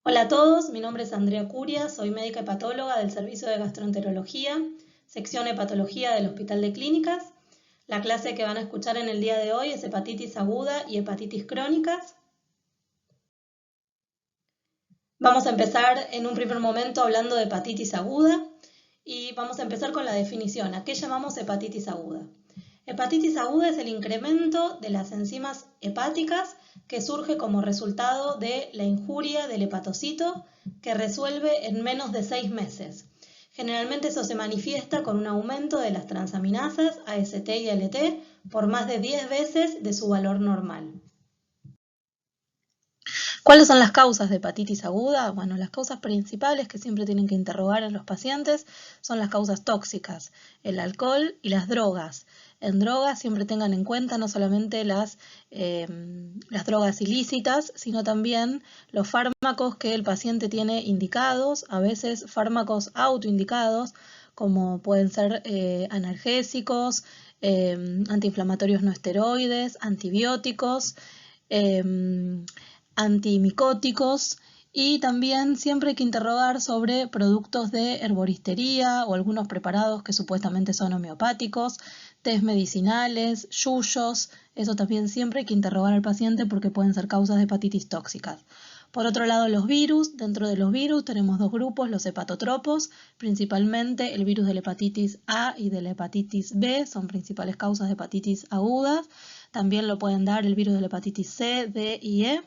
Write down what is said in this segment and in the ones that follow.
Hola a todos, mi nombre es Andrea Curia, soy médica hepatóloga del Servicio de Gastroenterología, sección Hepatología del Hospital de Clínicas. La clase que van a escuchar en el día de hoy es hepatitis aguda y hepatitis crónicas. Vamos a empezar en un primer momento hablando de hepatitis aguda y vamos a empezar con la definición. ¿A qué llamamos hepatitis aguda? Hepatitis aguda es el incremento de las enzimas hepáticas que surge como resultado de la injuria del hepatocito que resuelve en menos de 6 meses. Generalmente eso se manifiesta con un aumento de las transaminasas AST y ALT por más de 10 veces de su valor normal. ¿Cuáles son las causas de hepatitis aguda? Bueno, las causas principales que siempre tienen que interrogar a los pacientes son las causas tóxicas, el alcohol y las drogas. En drogas siempre tengan en cuenta no solamente las drogas ilícitas, sino también los fármacos que el paciente tiene indicados, a veces fármacos autoindicados, como pueden ser analgésicos, antiinflamatorios no esteroides, antibióticos, antimicóticos, y también siempre hay que interrogar sobre productos de herboristería o algunos preparados que supuestamente son homeopáticos, tés medicinales, yuyos. Eso también siempre hay que interrogar al paciente porque pueden ser causas de hepatitis tóxicas. Por otro lado, los virus. Dentro de los virus tenemos dos grupos, los hepatotropos, principalmente el virus de la hepatitis A y de la hepatitis B, son principales causas de hepatitis agudas. También lo pueden dar el virus de la hepatitis C, D y E.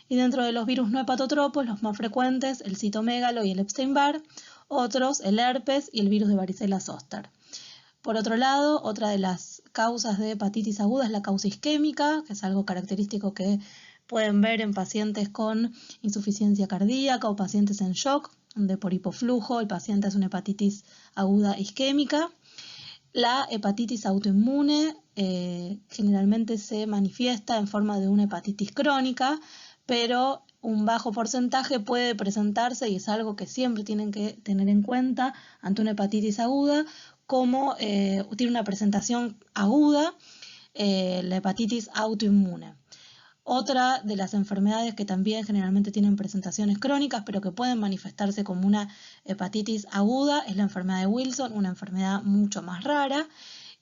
Y dentro de los virus no hepatotropos, los más frecuentes, el citomegalo y el Epstein-Barr, otros, el herpes y el virus de varicela zoster. Por otro lado, otra de las causas de hepatitis aguda es la causa isquémica, que es algo característico que pueden ver en pacientes con insuficiencia cardíaca o pacientes en shock, donde por hipoflujo el paciente es una hepatitis aguda isquémica. La hepatitis autoinmune generalmente se manifiesta en forma de una hepatitis crónica, pero un bajo porcentaje puede presentarse, y es algo que siempre tienen que tener en cuenta ante una hepatitis aguda, como tiene una presentación aguda, la hepatitis autoinmune. Otra de las enfermedades que también generalmente tienen presentaciones crónicas, pero que pueden manifestarse como una hepatitis aguda, es la enfermedad de Wilson, una enfermedad mucho más rara.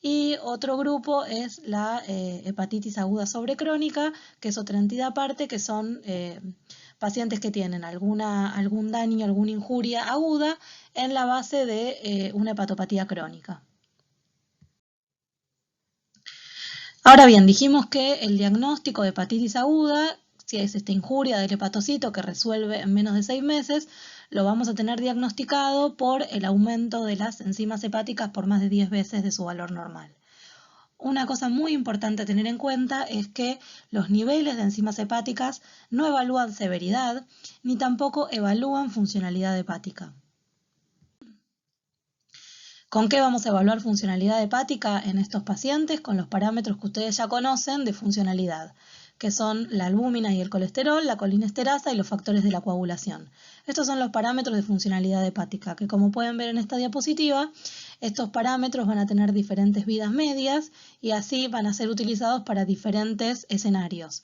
Y otro grupo es la hepatitis aguda sobrecrónica, que es otra entidad aparte, que son pacientes que tienen algún daño, alguna injuria aguda en la base de una hepatopatía crónica. Ahora bien, dijimos que el diagnóstico de hepatitis aguda, si es esta injuria del hepatocito que resuelve en menos de 6 meses, lo vamos a tener diagnosticado por el aumento de las enzimas hepáticas por más de 10 veces de su valor normal. Una cosa muy importante a tener en cuenta es que los niveles de enzimas hepáticas no evalúan severidad ni tampoco evalúan funcionalidad hepática. ¿Con qué vamos a evaluar funcionalidad hepática en estos pacientes? Con los parámetros que ustedes ya conocen de funcionalidad, que son la albúmina y el colesterol, la colinesterasa y los factores de la coagulación. Estos son los parámetros de funcionalidad hepática, que como pueden ver en esta diapositiva, estos parámetros van a tener diferentes vidas medias y así van a ser utilizados para diferentes escenarios.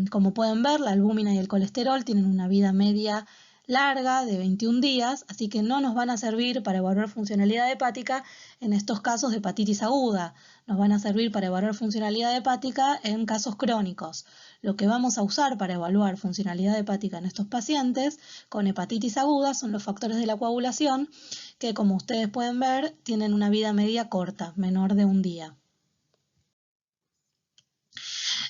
Como pueden ver, la albúmina y el colesterol tienen una vida media larga de 21 días, así que no nos van a servir para evaluar funcionalidad hepática en estos casos de hepatitis aguda. Nos van a servir para evaluar funcionalidad hepática en casos crónicos. Lo que vamos a usar para evaluar funcionalidad hepática en estos pacientes con hepatitis aguda son los factores de la coagulación, que como ustedes pueden ver tienen una vida media corta, menor de un día.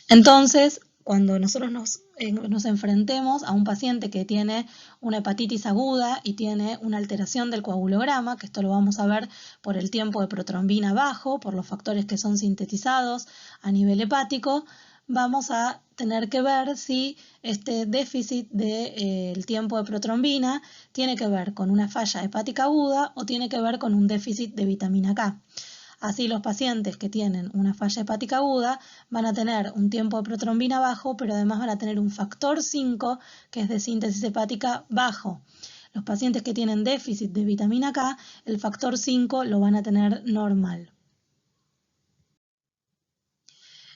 Entonces, cuando nosotros nos enfrentemos a un paciente que tiene una hepatitis aguda y tiene una alteración del coagulograma, que esto lo vamos a ver por el tiempo de protrombina bajo, por los factores que son sintetizados a nivel hepático, vamos a tener que ver si este déficit del tiempo de protrombina tiene que ver con una falla hepática aguda o tiene que ver con un déficit de vitamina K. Así los pacientes que tienen una falla hepática aguda van a tener un tiempo de protrombina bajo, pero además van a tener un factor 5, que es de síntesis hepática, bajo. Los pacientes que tienen déficit de vitamina K, el factor 5 lo van a tener normal.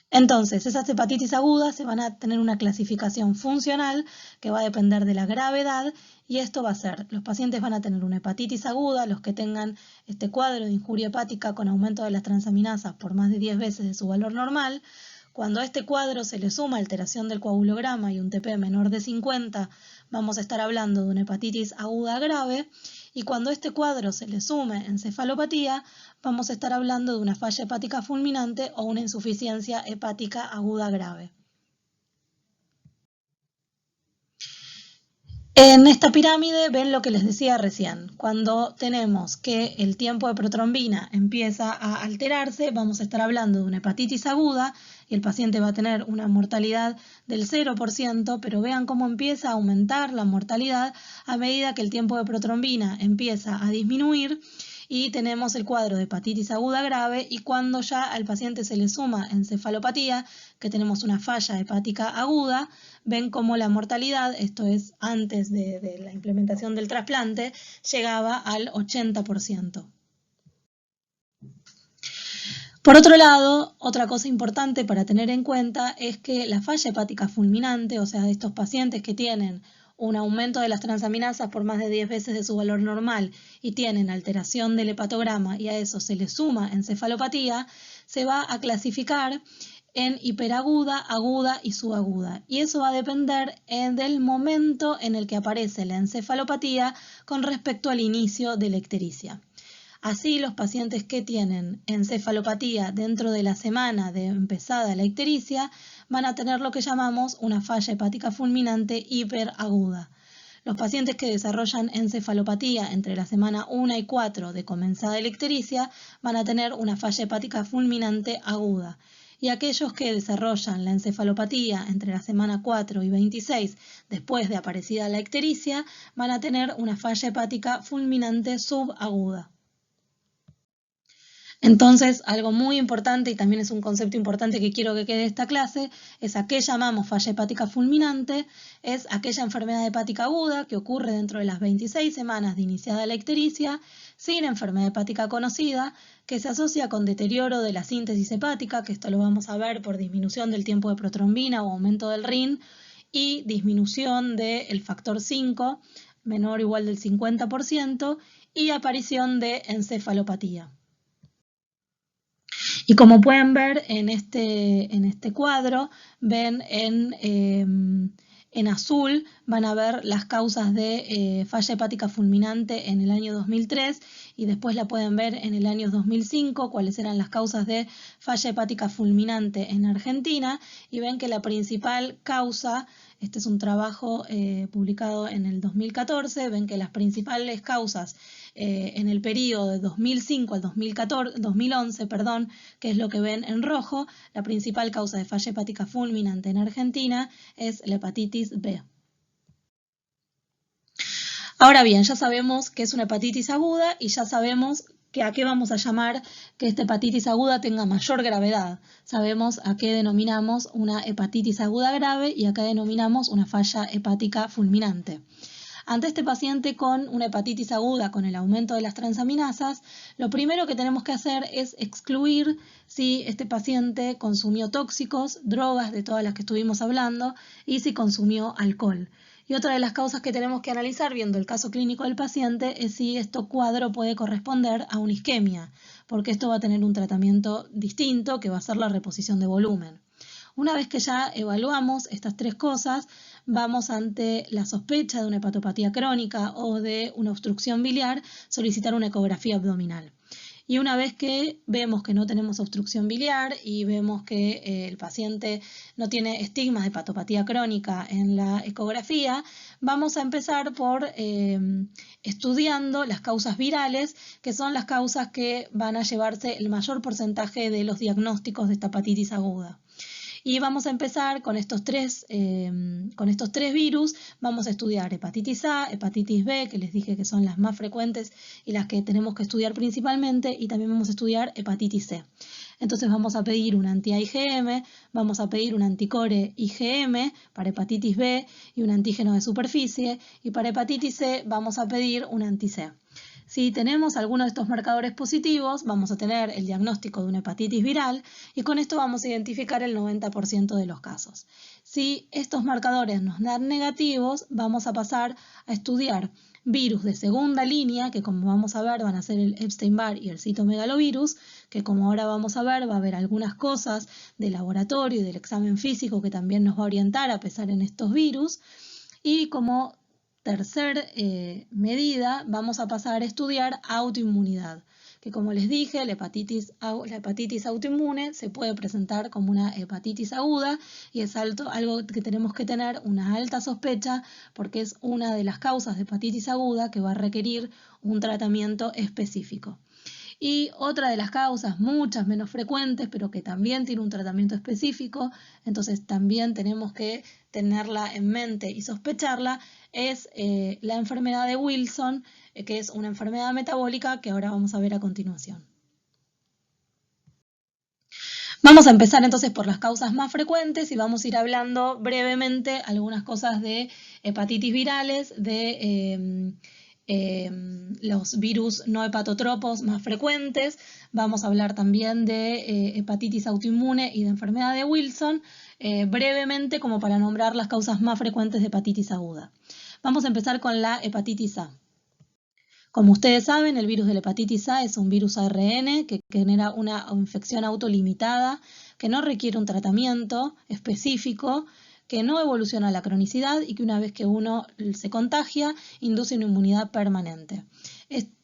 Entonces, esas hepatitis agudas se van a tener una clasificación funcional que va a depender de la gravedad y esto va a ser, los pacientes van a tener una hepatitis aguda, los que tengan este cuadro de injuria hepática con aumento de las transaminasas por más de 10 veces de su valor normal. Cuando a este cuadro se le suma alteración del coagulograma y un TP menor de 50, vamos a estar hablando de una hepatitis aguda grave. Y cuando a este cuadro se le sume encefalopatía, vamos a estar hablando de una falla hepática fulminante o una insuficiencia hepática aguda grave. En esta pirámide ven lo que les decía recién. Cuando tenemos que el tiempo de protrombina empieza a alterarse, vamos a estar hablando de una hepatitis aguda y el paciente va a tener una mortalidad del 0%, pero vean cómo empieza a aumentar la mortalidad a medida que el tiempo de protrombina empieza a disminuir y tenemos el cuadro de hepatitis aguda grave y cuando ya al paciente se le suma encefalopatía, que tenemos una falla hepática aguda, ven cómo la mortalidad, esto es antes de la implementación del trasplante, llegaba al 80%. Por otro lado, otra cosa importante para tener en cuenta es que la falla hepática fulminante, o sea, estos pacientes que tienen un aumento de las transaminasas por más de 10 veces de su valor normal y tienen alteración del hepatograma y a eso se le suma encefalopatía, se va a clasificar en hiperaguda, aguda y subaguda. Y eso va a depender del momento en el que aparece la encefalopatía con respecto al inicio de la ictericia. Así, los pacientes que tienen encefalopatía dentro de la semana de empezada la ictericia van a tener lo que llamamos una falla hepática fulminante hiperaguda. Los pacientes que desarrollan encefalopatía entre la semana 1 y 4 de comenzada la ictericia van a tener una falla hepática fulminante aguda. Y aquellos que desarrollan la encefalopatía entre la semana 4 y 26 después de aparecida la ictericia van a tener una falla hepática fulminante subaguda. Entonces, algo muy importante y también es un concepto importante que quiero que quede de esta clase, es a qué llamamos falla hepática fulminante, es aquella enfermedad hepática aguda que ocurre dentro de las 26 semanas de iniciada la ictericia, sin enfermedad hepática conocida, que se asocia con deterioro de la síntesis hepática, que esto lo vamos a ver por disminución del tiempo de protrombina o aumento del RIN, y disminución del factor 5, menor o igual del 50%, y aparición de encefalopatía. Y como pueden ver en este cuadro, ven en azul, van a ver las causas de falla hepática fulminante en el año 2003 y después la pueden ver en el año 2005, cuáles eran las causas de falla hepática fulminante en Argentina y ven que la principal causa, este es un trabajo publicado en el 2014, ven que las principales causas en el periodo de 2005 al 2011, que es lo que ven en rojo, la principal causa de falla hepática fulminante en Argentina es la hepatitis B. Ahora bien, ya sabemos que es una hepatitis aguda y ya sabemos que a qué vamos a llamar que esta hepatitis aguda tenga mayor gravedad. Sabemos a qué denominamos una hepatitis aguda grave y a qué denominamos una falla hepática fulminante. Ante este paciente con una hepatitis aguda con el aumento de las transaminasas, lo primero que tenemos que hacer es excluir si este paciente consumió tóxicos, drogas de todas las que estuvimos hablando y si consumió alcohol. Y otra de las causas que tenemos que analizar viendo el caso clínico del paciente es si este cuadro puede corresponder a una isquemia, porque esto va a tener un tratamiento distinto que va a ser la reposición de volumen. Una vez que ya evaluamos estas tres cosas, vamos ante la sospecha de una hepatopatía crónica o de una obstrucción biliar, solicitar una ecografía abdominal. Y una vez que vemos que no tenemos obstrucción biliar y vemos que el paciente no tiene estigmas de hepatopatía crónica en la ecografía, vamos a empezar por estudiando las causas virales, que son las causas que van a llevarse el mayor porcentaje de los diagnósticos de esta hepatitis aguda. Y vamos a empezar con estos tres virus. Vamos a estudiar hepatitis A, hepatitis B, que les dije que son las más frecuentes y las que tenemos que estudiar principalmente, y también vamos a estudiar hepatitis C. Entonces vamos a pedir un anti-IgM, vamos a pedir un anticore IgM para hepatitis B y un antígeno de superficie, y para hepatitis C vamos a pedir un anti-C. Si tenemos alguno de estos marcadores positivos, vamos a tener el diagnóstico de una hepatitis viral y con esto vamos a identificar el 90% de los casos. Si estos marcadores nos dan negativos, vamos a pasar a estudiar virus de segunda línea, que como vamos a ver van a ser el Epstein-Barr y el citomegalovirus, que como ahora vamos a ver va a haber algunas cosas de laboratorio y del examen físico que también nos va a orientar a pesar en estos virus. Y como tercer medida vamos a pasar a estudiar autoinmunidad, que como les dije, la hepatitis autoinmune se puede presentar como una hepatitis aguda y es algo que tenemos que tener una alta sospecha porque es una de las causas de hepatitis aguda que va a requerir un tratamiento específico. Y otra de las causas, muchas menos frecuentes, pero que también tiene un tratamiento específico, entonces también tenemos que tenerla en mente y sospecharla, es la enfermedad de Wilson, que es una enfermedad metabólica que ahora vamos a ver a continuación. Vamos a empezar entonces por las causas más frecuentes y vamos a ir hablando brevemente algunas cosas de hepatitis virales, de los virus no hepatotropos más frecuentes. Vamos a hablar también de hepatitis autoinmune y de enfermedad de Wilson, brevemente como para nombrar las causas más frecuentes de hepatitis aguda. Vamos a empezar con la hepatitis A. Como ustedes saben, el virus de la hepatitis A es un virus ARN que genera una infección autolimitada, que no requiere un tratamiento específico, que no evoluciona a la cronicidad y que una vez que uno se contagia, induce una inmunidad permanente.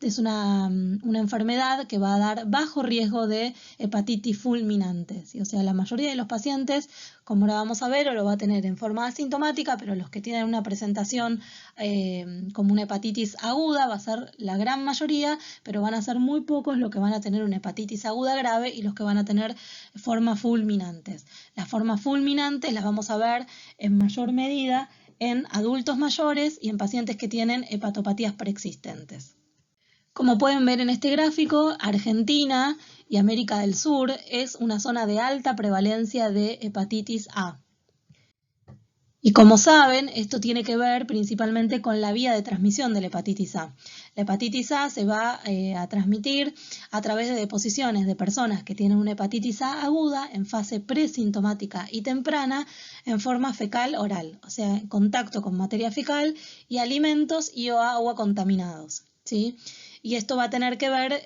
Es una enfermedad que va a dar bajo riesgo de hepatitis fulminante, ¿sí? O sea, la mayoría de los pacientes, como ahora vamos a ver, lo va a tener en forma asintomática, pero los que tienen una presentación como una hepatitis aguda va a ser la gran mayoría, pero van a ser muy pocos los que van a tener una hepatitis aguda grave y los que van a tener formas fulminantes. Las formas fulminantes las vamos a ver en mayor medida en adultos mayores y en pacientes que tienen hepatopatías preexistentes. Como pueden ver en este gráfico, Argentina y América del Sur es una zona de alta prevalencia de hepatitis A. Y como saben, esto tiene que ver principalmente con la vía de transmisión de la hepatitis A. La hepatitis A se va a transmitir a través de deposiciones de personas que tienen una hepatitis A aguda en fase presintomática y temprana en forma fecal oral, o sea, en contacto con materia fecal y alimentos y o agua contaminados, ¿sí? Y esto va a tener que ver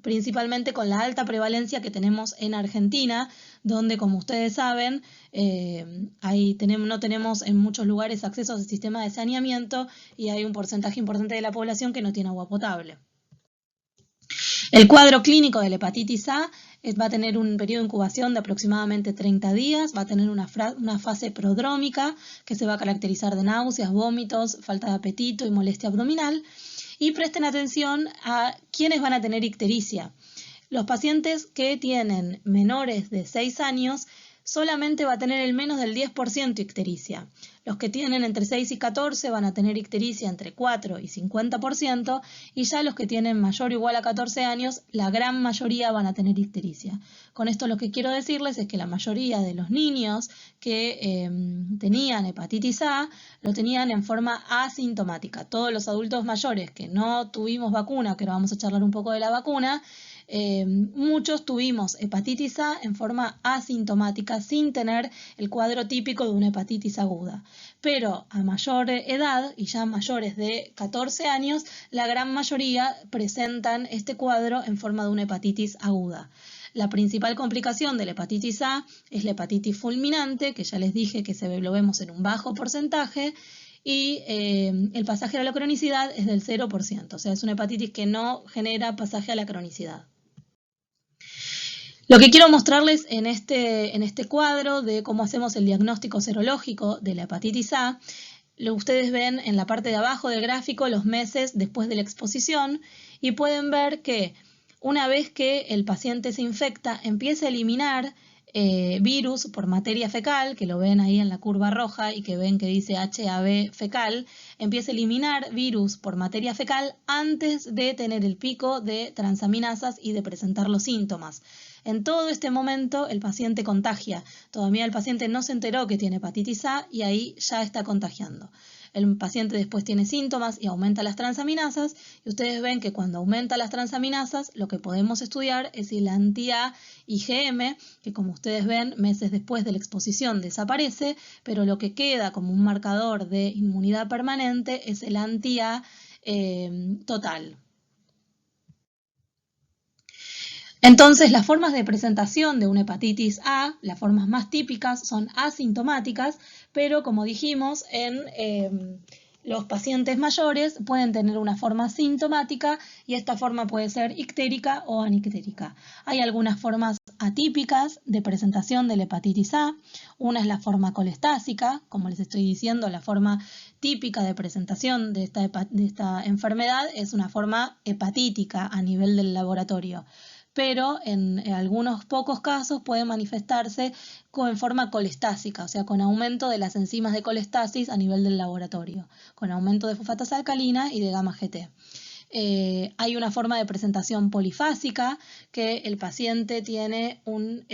principalmente con la alta prevalencia que tenemos en Argentina, donde, como ustedes saben, no tenemos en muchos lugares acceso al sistema de saneamiento y hay un porcentaje importante de la población que no tiene agua potable. El cuadro clínico de la hepatitis A va a tener un periodo de incubación de aproximadamente 30 días, va a tener una fase prodrómica que se va a caracterizar de náuseas, vómitos, falta de apetito y molestia abdominal. Y presten atención a quiénes van a tener ictericia. Los pacientes que tienen menores de 6 años solamente va a tener el menos del 10% ictericia. Los que tienen entre 6 y 14 van a tener ictericia entre 4 y 50% y ya los que tienen mayor o igual a 14 años, la gran mayoría van a tener ictericia. Con esto lo que quiero decirles es que la mayoría de los niños que tenían hepatitis A lo tenían en forma asintomática. Todos los adultos mayores que no tuvimos vacuna, que ahora vamos a charlar un poco de la vacuna, muchos tuvimos hepatitis A en forma asintomática sin tener el cuadro típico de una hepatitis aguda. Pero a mayor edad y ya mayores de 14 años, la gran mayoría presentan este cuadro en forma de una hepatitis aguda. La principal complicación de la hepatitis A es la hepatitis fulminante, que ya les dije que lo vemos en un bajo porcentaje, y el pasaje a la cronicidad es del 0%, o sea, es una hepatitis que no genera pasaje a la cronicidad. Lo que quiero mostrarles en este cuadro de cómo hacemos el diagnóstico serológico de la hepatitis A, ustedes ven en la parte de abajo del gráfico los meses después de la exposición y pueden ver que una vez que el paciente se infecta, empieza a eliminar virus por materia fecal, que lo ven ahí en la curva roja y que ven que dice HAV fecal, empieza a eliminar virus por materia fecal antes de tener el pico de transaminasas y de presentar los síntomas. En todo este momento el paciente contagia. Todavía el paciente no se enteró que tiene hepatitis A y ahí ya está contagiando. el paciente después tiene síntomas y aumenta las transaminasas, y ustedes ven que cuando aumenta las transaminasas, lo que podemos estudiar es si la anti-A IgM, que como ustedes ven, meses después de la exposición desaparece, pero lo que queda como un marcador de inmunidad permanente es el anti-A total. Entonces, las formas de presentación de una hepatitis A, las formas más típicas son asintomáticas, pero como dijimos, en los pacientes mayores pueden tener una forma sintomática y esta forma puede ser ictérica o anictérica. Hay algunas formas atípicas de presentación de la hepatitis A. Una es la forma colestásica, como les estoy diciendo, la forma típica de presentación de esta enfermedad es una forma hepatítica a nivel del laboratorio, pero en algunos pocos casos puede manifestarse en forma colestásica, o sea, con aumento de las enzimas de colestasis a nivel del laboratorio, con aumento de fosfatasa alcalina y de gamma GT. Hay una forma de presentación polifásica, que el paciente tiene un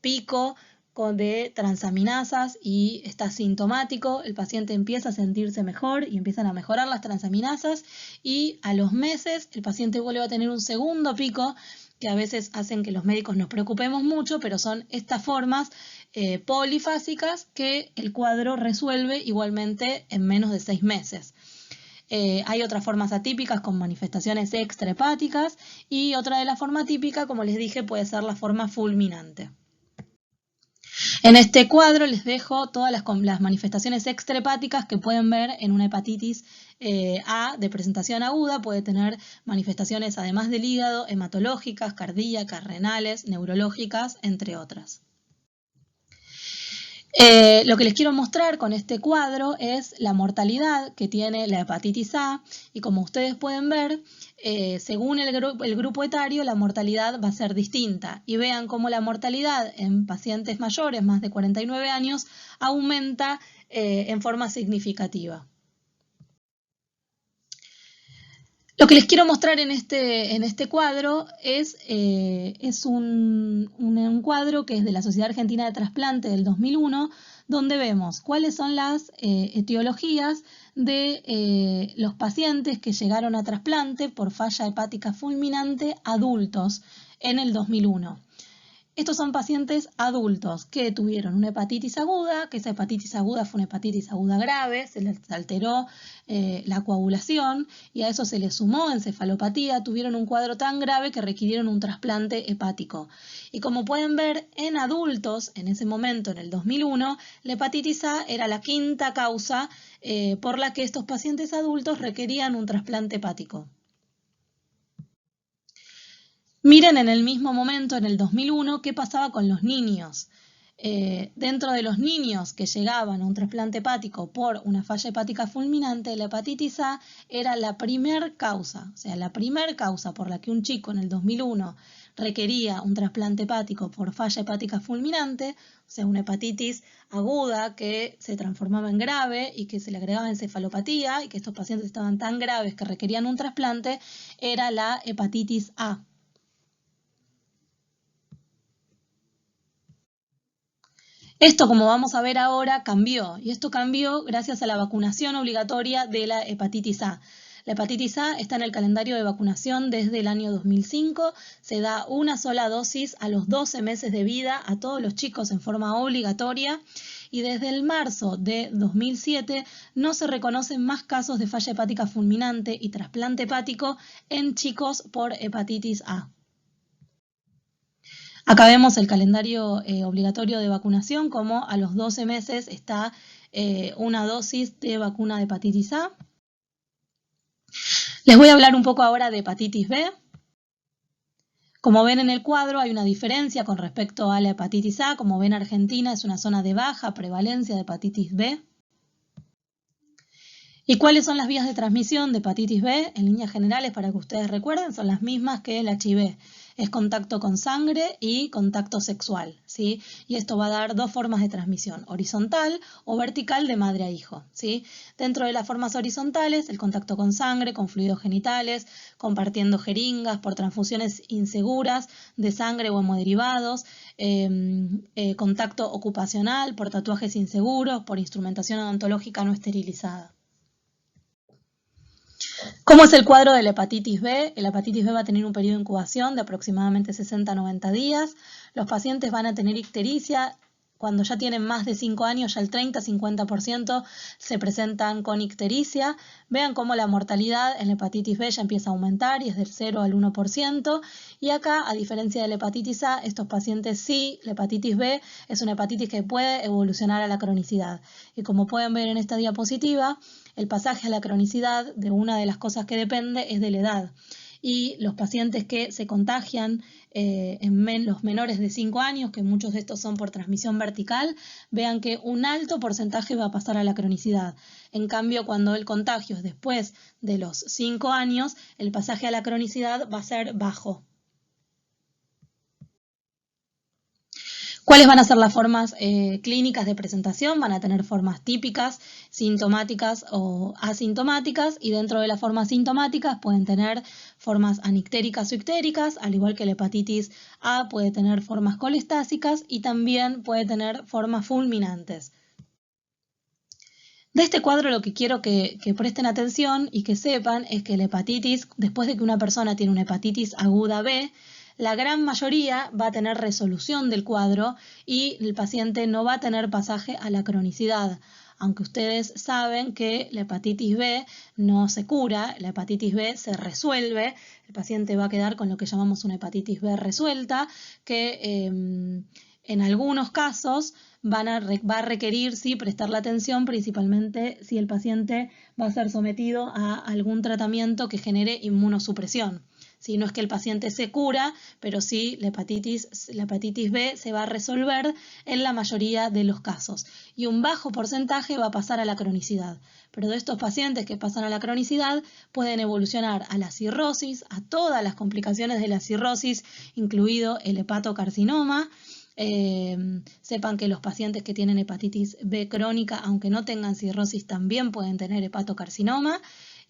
pico de transaminasas y está sintomático, el paciente empieza a sentirse mejor y empiezan a mejorar las transaminasas y a los meses el paciente vuelve a tener un segundo pico que a veces hacen que los médicos nos preocupemos mucho, pero son estas formas polifásicas que el cuadro resuelve igualmente en menos de 6 meses. Hay otras formas atípicas con manifestaciones extrahepáticas y otra de la forma típica, como les dije, puede ser la forma fulminante. En este cuadro les dejo todas las manifestaciones extrahepáticas que pueden ver en una hepatitis A de presentación aguda. Puede tener manifestaciones además del hígado, hematológicas, cardíacas, renales, neurológicas, entre otras. Lo que les quiero mostrar con este cuadro es la mortalidad que tiene la hepatitis A y como ustedes pueden ver, según el grupo etario, la mortalidad va a ser distinta. Y vean cómo la mortalidad en pacientes mayores, más de 49 años, aumenta en forma significativa. Lo que les quiero mostrar en este cuadro es un cuadro que es de la Sociedad Argentina de Trasplante del 2001, donde vemos cuáles son las etiologías de los pacientes que llegaron a trasplante por falla hepática fulminante adultos en el 2001. Estos son pacientes adultos que tuvieron una hepatitis aguda, que esa hepatitis aguda fue una hepatitis aguda grave, se les alteró la coagulación y a eso se les sumó encefalopatía, tuvieron un cuadro tan grave que requirieron un trasplante hepático. Y como pueden ver, en adultos, en ese momento, en el 2001, la hepatitis A era la quinta causa por la que estos pacientes adultos requerían un trasplante hepático. Miren en el mismo momento, en el 2001, qué pasaba con los niños. Dentro de los niños que llegaban a un trasplante hepático por una falla hepática fulminante, la hepatitis A era la primer causa, o sea, la primer causa por la que un chico en el 2001 requería un trasplante hepático por falla hepática fulminante, o sea, una hepatitis aguda que se transformaba en grave y que se le agregaba encefalopatía y que estos pacientes estaban tan graves que requerían un trasplante, era la hepatitis A. Esto, como vamos a ver ahora, cambió, y esto cambió gracias a la vacunación obligatoria de la hepatitis A. La hepatitis A está en el calendario de vacunación desde el año 2005, se da una sola dosis a los 12 meses de vida a todos los chicos en forma obligatoria y desde el marzo de 2007 no se reconocen más casos de falla hepática fulminante y trasplante hepático en chicos por hepatitis A. Acá vemos el calendario obligatorio de vacunación, como a los 12 meses está una dosis de vacuna de hepatitis A. Les voy a hablar un poco ahora de hepatitis B. Como ven en el cuadro hay una diferencia con respecto a la hepatitis A. Como ven, Argentina es una zona de baja prevalencia de hepatitis B. ¿Y cuáles son las vías de transmisión de hepatitis B? En líneas generales, para que ustedes recuerden, son las mismas que el HIV. Es contacto con sangre y contacto sexual, ¿sí? Y esto va a dar dos formas de transmisión, horizontal o vertical de madre a hijo, ¿sí? Dentro de las formas horizontales, el contacto con sangre, con fluidos genitales, compartiendo jeringas, por transfusiones inseguras de sangre o hemoderivados, contacto ocupacional, por tatuajes inseguros, por instrumentación odontológica no esterilizada. ¿Cómo es el cuadro de la hepatitis B? La hepatitis B va a tener un periodo de incubación de aproximadamente 60 a 90 días. Los pacientes van a tener ictericia. Cuando ya tienen más de 5 años, ya el 30-50% se presentan con ictericia. Vean cómo la mortalidad en la hepatitis B ya empieza a aumentar y es del 0 al 1%. Y acá, a diferencia de la hepatitis A, estos pacientes sí, la hepatitis B es una hepatitis que puede evolucionar a la cronicidad. Y como pueden ver en esta diapositiva, el pasaje a la cronicidad de una de las cosas que depende es de la edad. Y los pacientes que se contagian los menores de 5 años, que muchos de estos son por transmisión vertical, vean que un alto porcentaje va a pasar a la cronicidad. En cambio, cuando el contagio es después de los 5 años, el pasaje a la cronicidad va a ser bajo. ¿Cuáles van a ser las formas clínicas de presentación? Van a tener formas típicas, sintomáticas o asintomáticas, y dentro de las formas sintomáticas pueden tener formas anictéricas o ictéricas, al igual que la hepatitis A puede tener formas colestásicas y también puede tener formas fulminantes. De este cuadro lo que quiero que presten atención y que sepan es que la hepatitis, después de que una persona tiene una hepatitis aguda B, la gran mayoría va a tener resolución del cuadro y el paciente no va a tener pasaje a la cronicidad. Aunque ustedes saben que la hepatitis B no se cura, la hepatitis B se resuelve, el paciente va a quedar con lo que llamamos una hepatitis B resuelta, que en algunos casos va a requerir sí, prestarle atención, principalmente si el paciente va a ser sometido a algún tratamiento que genere inmunosupresión. Si no es que el paciente se cura, pero sí la hepatitis B se va a resolver en la mayoría de los casos. Y un bajo porcentaje va a pasar a la cronicidad. Pero de estos pacientes que pasan a la cronicidad pueden evolucionar a la cirrosis, a todas las complicaciones de la cirrosis, incluido el hepatocarcinoma. Sepan que los pacientes que tienen hepatitis B crónica, aunque no tengan cirrosis, también pueden tener hepatocarcinoma.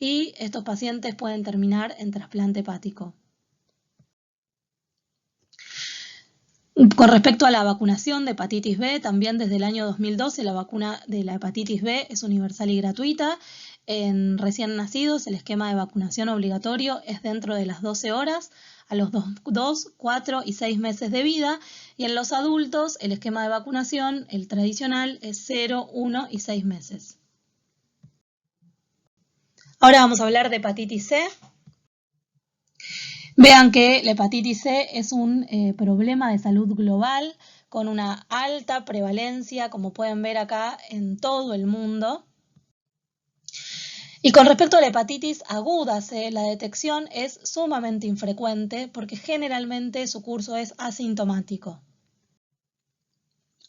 Y estos pacientes pueden terminar en trasplante hepático. Con respecto a la vacunación de hepatitis B, también desde el año 2012 la vacuna de la hepatitis B es universal y gratuita. En recién nacidos el esquema de vacunación obligatorio es dentro de las 12 horas, a los 2, 4 y 6 meses de vida, y en los adultos el esquema de vacunación, el tradicional, es 0, 1 y 6 meses. Ahora vamos a hablar de hepatitis C. Vean que la hepatitis C es un problema de salud global con una alta prevalencia, como pueden ver acá, en todo el mundo. Y con respecto a la hepatitis aguda C, la detección es sumamente infrecuente porque generalmente su curso es asintomático.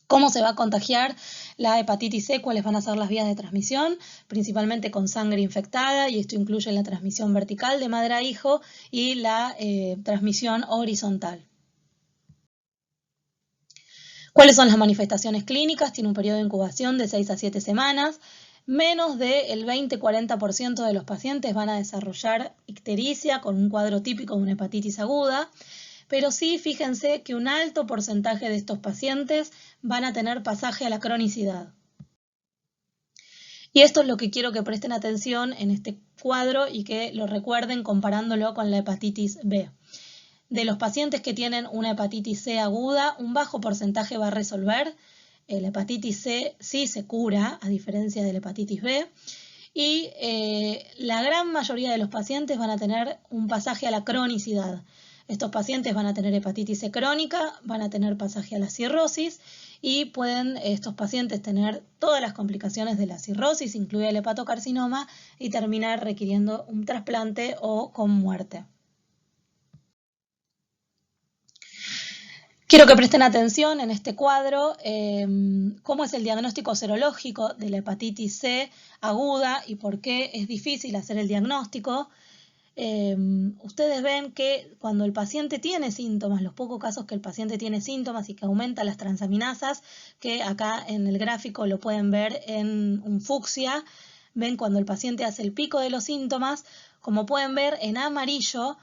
¿Cómo se va a contagiar la hepatitis C? ¿Cuáles van a ser las vías de transmisión? Principalmente con sangre infectada, y esto incluye la transmisión vertical de madre a hijo y la transmisión horizontal. ¿Cuáles son las manifestaciones clínicas? Tiene un periodo de incubación de 6 a 7 semanas. Menos del 20-40% de los pacientes van a desarrollar ictericia con un cuadro típico de una hepatitis aguda. Pero sí, fíjense que un alto porcentaje de estos pacientes van a tener pasaje a la cronicidad. Y esto es lo que quiero que presten atención en este cuadro y que lo recuerden comparándolo con la hepatitis B. De los pacientes que tienen una hepatitis C aguda, un bajo porcentaje va a resolver. La hepatitis C sí se cura, a diferencia de la hepatitis B. Y la gran mayoría de los pacientes van a tener un pasaje a la cronicidad. Estos pacientes van a tener hepatitis C crónica, van a tener pasaje a la cirrosis y pueden estos pacientes tener todas las complicaciones de la cirrosis, incluida el hepatocarcinoma, y terminar requiriendo un trasplante o con muerte. Quiero que presten atención en este cuadro cómo es el diagnóstico serológico de la hepatitis C aguda y por qué es difícil hacer el diagnóstico. Ustedes ven que cuando el paciente tiene síntomas, los pocos casos que el paciente tiene síntomas y que aumenta las transaminasas, que acá en el gráfico lo pueden ver en un fucsia, ven cuando el paciente hace el pico de los síntomas, como pueden ver en amarillo,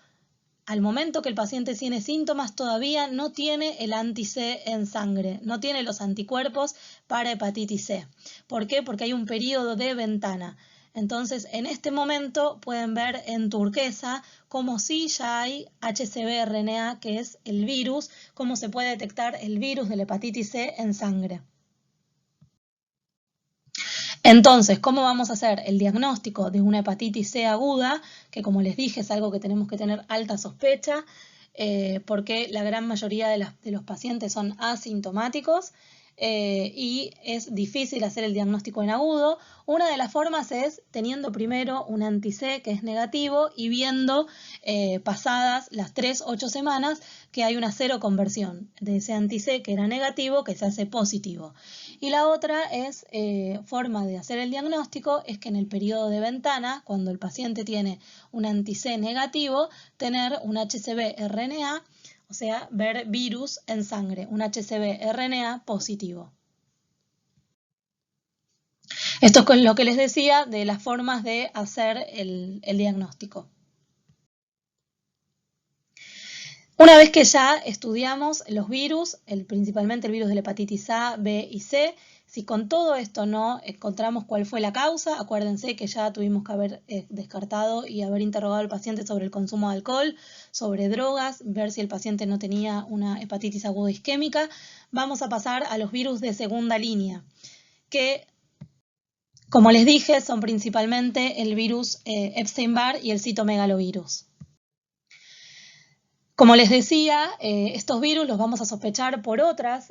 al momento que el paciente tiene síntomas todavía no tiene el anti-C en sangre, no tiene los anticuerpos para hepatitis C. ¿Por qué? Porque hay un periodo de ventana. Entonces, en este momento pueden ver en turquesa cómo sí ya hay HCV-RNA, que es el virus, cómo se puede detectar el virus de la hepatitis C en sangre. Entonces, ¿cómo vamos a hacer el diagnóstico de una hepatitis C aguda? Que como les dije es algo que tenemos que tener alta sospecha, porque la gran mayoría de los pacientes son asintomáticos y es difícil hacer el diagnóstico en agudo. Una de las formas es teniendo primero un anti-C que es negativo y viendo pasadas las 3-8 semanas que hay una cero conversión de ese anti-C que era negativo que se hace positivo. Y la otra es forma de hacer el diagnóstico es que en el periodo de ventana, cuando el paciente tiene un anti-C negativo, tener un HCV-RNA, o sea, ver virus en sangre, un HCV-RNA positivo. Esto es lo que les decía de las formas de hacer el diagnóstico. Una vez que ya estudiamos los virus, principalmente el virus de la hepatitis A, B y C, si con todo esto no encontramos cuál fue la causa, acuérdense que ya tuvimos que haber descartado y haber interrogado al paciente sobre el consumo de alcohol, sobre drogas, ver si el paciente no tenía una hepatitis aguda isquémica. Vamos a pasar a los virus de segunda línea, que, como les dije, son principalmente el virus Epstein-Barr y el citomegalovirus. Como les decía, estos virus los vamos a sospechar por otras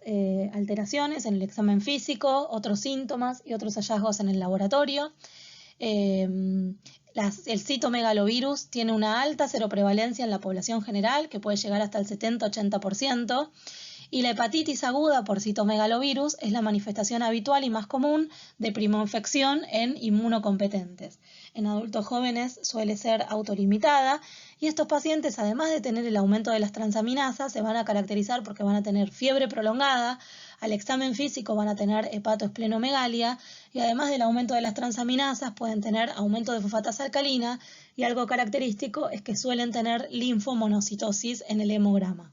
alteraciones en el examen físico, otros síntomas y otros hallazgos en el laboratorio. El citomegalovirus tiene una alta seroprevalencia en la población general, que puede llegar hasta el 70-80%, y la hepatitis aguda por citomegalovirus es la manifestación habitual y más común de primoinfección en inmunocompetentes. En adultos jóvenes suele ser autolimitada y estos pacientes, además de tener el aumento de las transaminasas, se van a caracterizar porque van a tener fiebre prolongada, al examen físico van a tener hepatoesplenomegalia y además del aumento de las transaminasas pueden tener aumento de fosfatasa alcalina y algo característico es que suelen tener linfomonocitosis en el hemograma.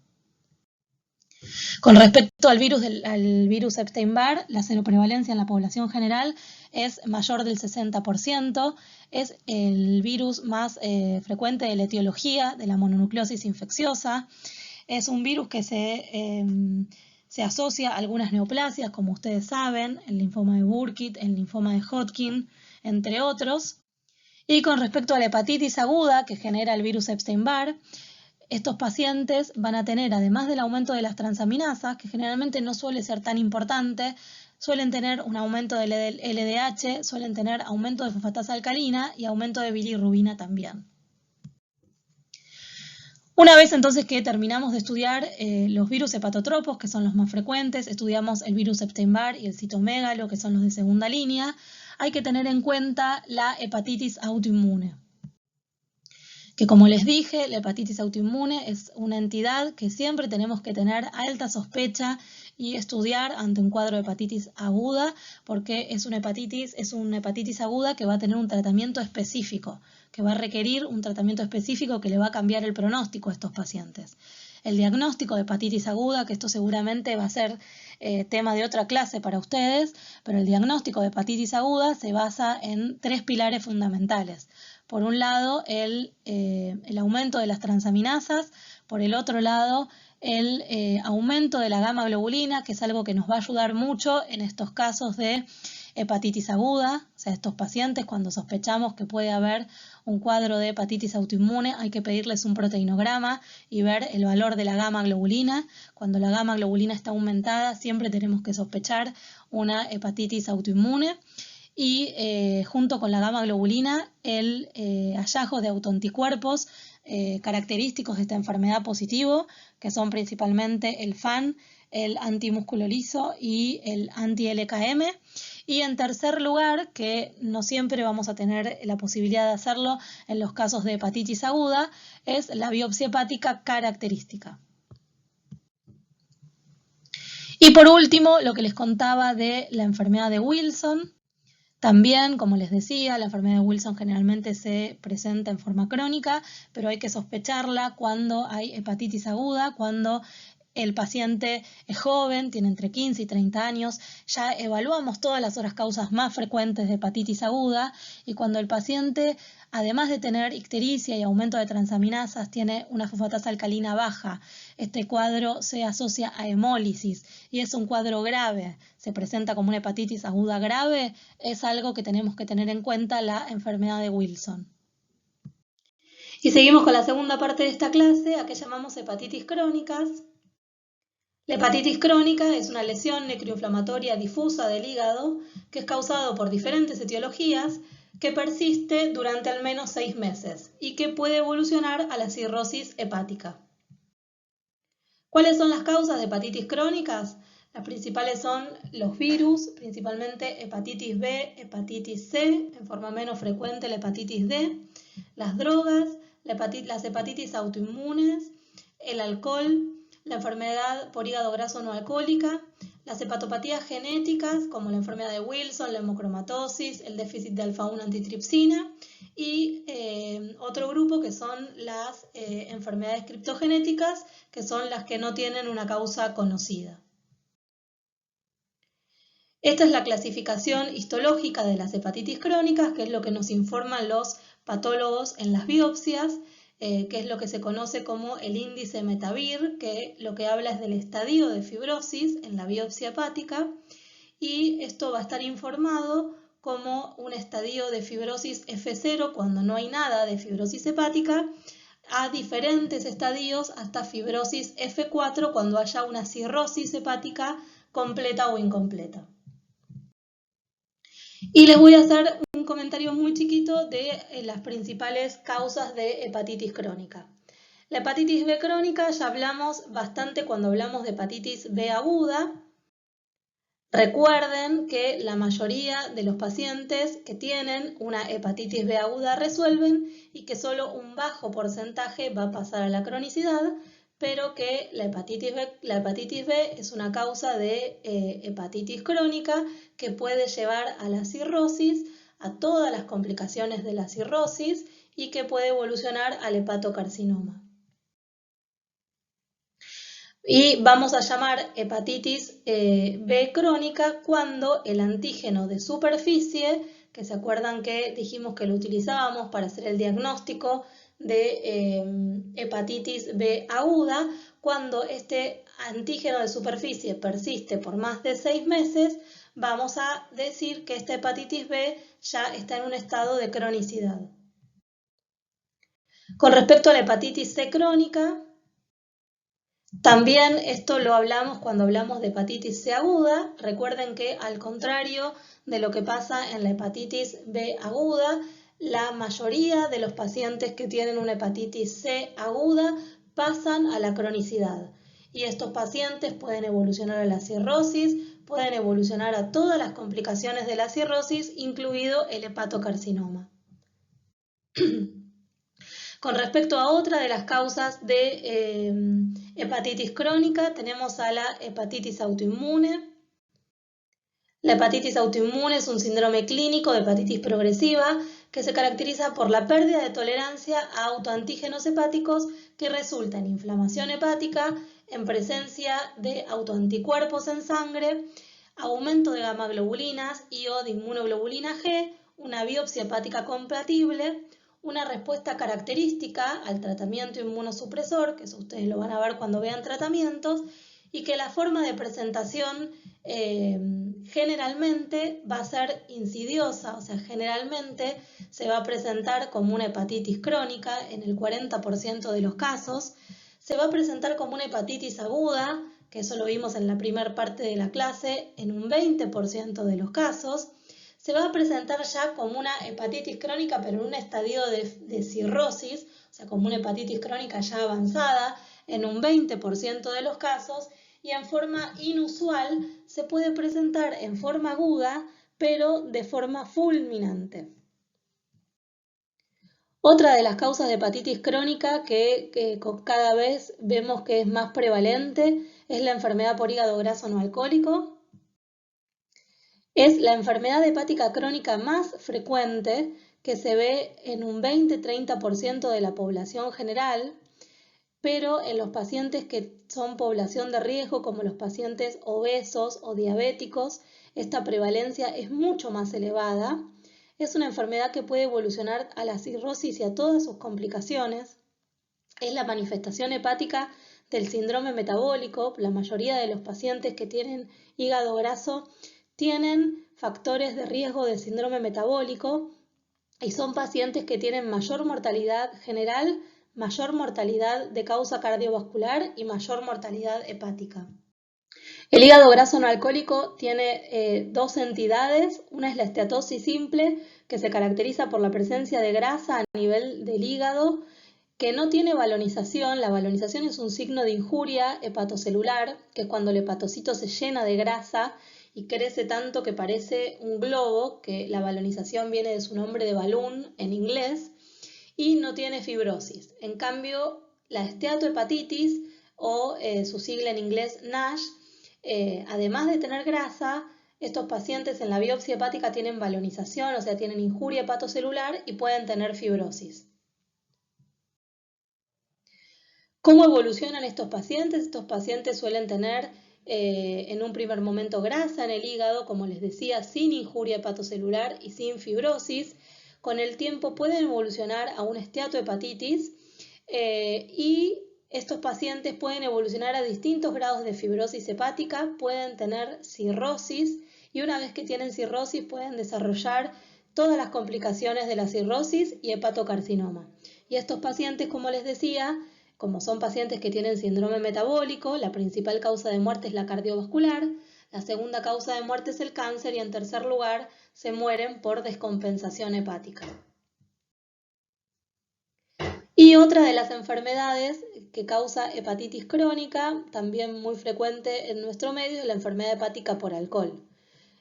Con respecto al virus Epstein-Barr, la seroprevalencia en la población general es mayor del 60%, es el virus más frecuente de la etiología de la mononucleosis infecciosa, es un virus que se asocia a algunas neoplasias, como ustedes saben, el linfoma de Burkitt, el linfoma de Hodgkin, entre otros. Y con respecto a la hepatitis aguda que genera el virus Epstein-Barr, estos pacientes van a tener, además del aumento de las transaminasas, que generalmente no suele ser tan importante, suelen tener un aumento del LDH, suelen tener aumento de fosfatasa alcalina y aumento de bilirrubina también. Una vez entonces que terminamos de estudiar los virus hepatotropos, que son los más frecuentes, estudiamos el virus Epstein-Barr y el citomegalo, que son los de segunda línea, hay que tener en cuenta la hepatitis autoinmune. Que como les dije, la hepatitis autoinmune es una entidad que siempre tenemos que tener alta sospecha y estudiar ante un cuadro de hepatitis aguda, porque es una hepatitis aguda que va a tener un tratamiento específico, que va a requerir un tratamiento específico que le va a cambiar el pronóstico a estos pacientes. El diagnóstico de hepatitis aguda, que esto seguramente va a ser tema de otra clase para ustedes, pero el diagnóstico de hepatitis aguda se basa en 3 pilares fundamentales. Por un lado, el aumento de las transaminasas, por el otro lado, el aumento de la gamma globulina, que es algo que nos va a ayudar mucho en estos casos de hepatitis aguda, o sea, estos pacientes cuando sospechamos que puede haber un cuadro de hepatitis autoinmune, hay que pedirles un proteinograma y ver el valor de la gamma globulina. Cuando la gamma globulina está aumentada, siempre tenemos que sospechar una hepatitis autoinmune. Y junto con la gamma globulina, el hallazgo de autoanticuerpos característicos de esta enfermedad positivo, que son principalmente el FAN, el antimúsculo liso y el anti-LKM. Y en tercer lugar, que no siempre vamos a tener la posibilidad de hacerlo en los casos de hepatitis aguda, es la biopsia hepática característica. Y por último, lo que les contaba de la enfermedad de Wilson. También, como les decía, la enfermedad de Wilson generalmente se presenta en forma crónica, pero hay que sospecharla cuando hay hepatitis aguda, cuando el paciente es joven, tiene entre 15 y 30 años, ya evaluamos todas las otras causas más frecuentes de hepatitis aguda y cuando el paciente, además de tener ictericia y aumento de transaminasas, tiene una fosfatasa alcalina baja, este cuadro se asocia a hemólisis y es un cuadro grave, se presenta como una hepatitis aguda grave, es algo que tenemos que tener en cuenta la enfermedad de Wilson. Y seguimos con la segunda parte de esta clase, a que llamamos hepatitis crónicas. La hepatitis crónica es una lesión necroinflamatoria difusa del hígado que es causado por diferentes etiologías que persiste durante al menos 6 meses y que puede evolucionar a la cirrosis hepática. ¿Cuáles son las causas de hepatitis crónicas? Las principales son los virus, principalmente hepatitis B, hepatitis C, en forma menos frecuente la hepatitis D, las drogas, las hepatitis autoinmunes, el alcohol, la enfermedad por hígado graso no alcohólica, las hepatopatías genéticas como la enfermedad de Wilson, la hemocromatosis, el déficit de alfa-1 antitripsina y otro grupo que son las enfermedades criptogenéticas, que son las que no tienen una causa conocida. Esta es la clasificación histológica de las hepatitis crónicas, que es lo que nos informan los patólogos en las biopsias, que es lo que se conoce como el índice METAVIR, que lo que habla es del estadio de fibrosis en la biopsia hepática, y esto va a estar informado como un estadio de fibrosis F0 cuando no hay nada de fibrosis hepática, a diferentes estadios hasta fibrosis F4 cuando haya una cirrosis hepática completa o incompleta. Y les voy a hacer un comentario muy chiquito de las principales causas de hepatitis crónica. La hepatitis B crónica ya hablamos bastante cuando hablamos de hepatitis B aguda. Recuerden que la mayoría de los pacientes que tienen una hepatitis B aguda resuelven y que solo un bajo porcentaje va a pasar a la cronicidad, pero que la hepatitis B es una causa de hepatitis crónica que puede llevar a la cirrosis, a todas las complicaciones de la cirrosis y que puede evolucionar al hepatocarcinoma. Y vamos a llamar hepatitis B crónica cuando el antígeno de superficie, que se acuerdan que dijimos que lo utilizábamos para hacer el diagnóstico de hepatitis B aguda, cuando este antígeno de superficie persiste por más de 6 meses, vamos a decir que esta hepatitis B ya está en un estado de cronicidad. Con respecto a la hepatitis C crónica, también esto lo hablamos cuando hablamos de hepatitis C aguda. Recuerden que al contrario de lo que pasa en la hepatitis B aguda, la mayoría de los pacientes que tienen una hepatitis C aguda pasan a la cronicidad. Y estos pacientes pueden evolucionar a la cirrosis, pueden evolucionar a todas las complicaciones de la cirrosis, incluido el hepatocarcinoma. Con respecto a otra de las causas de hepatitis crónica, tenemos a la hepatitis autoinmune. La hepatitis autoinmune es un síndrome clínico de hepatitis progresiva que se caracteriza por la pérdida de tolerancia a autoantígenos hepáticos que resulta en inflamación hepática, en presencia de autoanticuerpos en sangre, aumento de gamaglobulinas y o de inmunoglobulina G, una biopsia hepática compatible, una respuesta característica al tratamiento inmunosupresor, que eso ustedes lo van a ver cuando vean tratamientos, y que la forma de presentación generalmente va a ser insidiosa, o sea, generalmente se va a presentar como una hepatitis crónica en el 40% de los casos, se va a presentar como una hepatitis aguda, que eso lo vimos en la primera parte de la clase, en un 20% de los casos, se va a presentar ya como una hepatitis crónica, pero en un estadio de cirrosis, o sea, como una hepatitis crónica ya avanzada, en un 20% de los casos, y en forma inusual se puede presentar en forma aguda, pero de forma fulminante. Otra de las causas de hepatitis crónica que cada vez vemos que es más prevalente es la enfermedad por hígado graso no alcohólico. Es la enfermedad hepática crónica más frecuente que se ve en un 20-30% de la población general. pero en los pacientes que son población de riesgo, como los pacientes obesos o diabéticos, esta prevalencia es mucho más elevada. Es una enfermedad que puede evolucionar a la cirrosis y a todas sus complicaciones. Es la manifestación hepática del síndrome metabólico. La mayoría de los pacientes que tienen hígado graso tienen factores de riesgo de síndrome metabólico y son pacientes que tienen mayor mortalidad general, mayor mortalidad de causa cardiovascular y mayor mortalidad hepática. El hígado graso no alcohólico tiene dos entidades. Una es la esteatosis simple, que se caracteriza por la presencia de grasa a nivel del hígado, que no tiene balonización. La balonización es un signo de injuria hepatocelular, que es cuando el hepatocito se llena de grasa y crece tanto que parece un globo, que la balonización viene de su nombre de balloon en inglés, y no tiene fibrosis. En cambio, la esteatohepatitis, o su sigla en inglés NASH, además de tener grasa, estos pacientes en la biopsia hepática tienen balonización, o sea, tienen injuria hepatocelular y pueden tener fibrosis. ¿Cómo evolucionan estos pacientes? Estos pacientes suelen tener en un primer momento grasa en el hígado, como les decía, sin injuria hepatocelular y sin fibrosis. Con el tiempo pueden evolucionar a una esteatohepatitis y estos pacientes pueden evolucionar a distintos grados de fibrosis hepática, pueden tener cirrosis y una vez que tienen cirrosis pueden desarrollar todas las complicaciones de la cirrosis y hepatocarcinoma. Y estos pacientes, como les decía, como son pacientes que tienen síndrome metabólico, la principal causa de muerte es la cardiovascular, la segunda causa de muerte es el cáncer y en tercer lugar se mueren por descompensación hepática. Y otra de las enfermedades que causa hepatitis crónica, también muy frecuente en nuestro medio, es la enfermedad hepática por alcohol.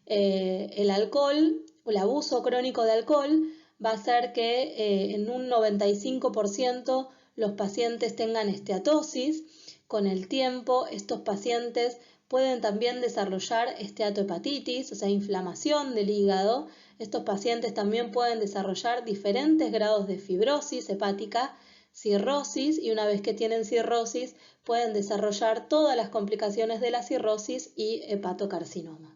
El alcohol o el abuso crónico de alcohol va a hacer que en un 95% los pacientes tengan esteatosis. Con el tiempo, estos pacientes pueden también desarrollar esteatohepatitis, o sea, inflamación del hígado. Estos pacientes también pueden desarrollar diferentes grados de fibrosis hepática, cirrosis, y una vez que tienen cirrosis, pueden desarrollar todas las complicaciones de la cirrosis y hepatocarcinoma.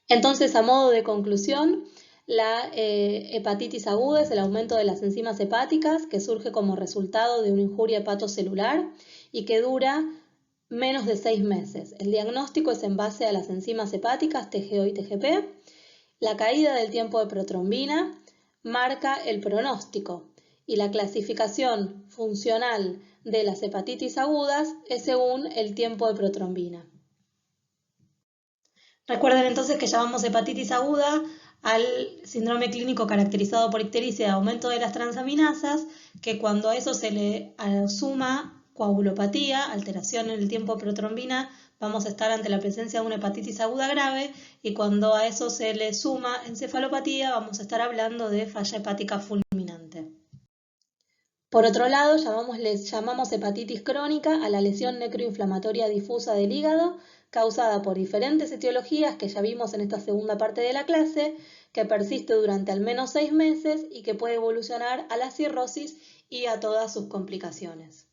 Entonces, a modo de conclusión, la hepatitis aguda es el aumento de las enzimas hepáticas que surge como resultado de una injuria hepatocelular y que dura menos de 6 meses. El diagnóstico es en base a las enzimas hepáticas TGO y TGP. La caída del tiempo de protrombina marca el pronóstico y la clasificación funcional de las hepatitis agudas es según el tiempo de protrombina. Recuerden entonces que llamamos hepatitis aguda al síndrome clínico caracterizado por ictericia y aumento de las transaminasas, que cuando a eso se le suma coagulopatía, alteración en el tiempo de protrombina, vamos a estar ante la presencia de una hepatitis aguda grave, y cuando a eso se le suma encefalopatía, vamos a estar hablando de falla hepática fulminante. Por otro lado, llamamos hepatitis crónica a la lesión necroinflamatoria difusa del hígado, causada por diferentes etiologías que ya vimos en esta segunda parte de la clase, que persiste durante al menos 6 meses y que puede evolucionar a la cirrosis y a todas sus complicaciones.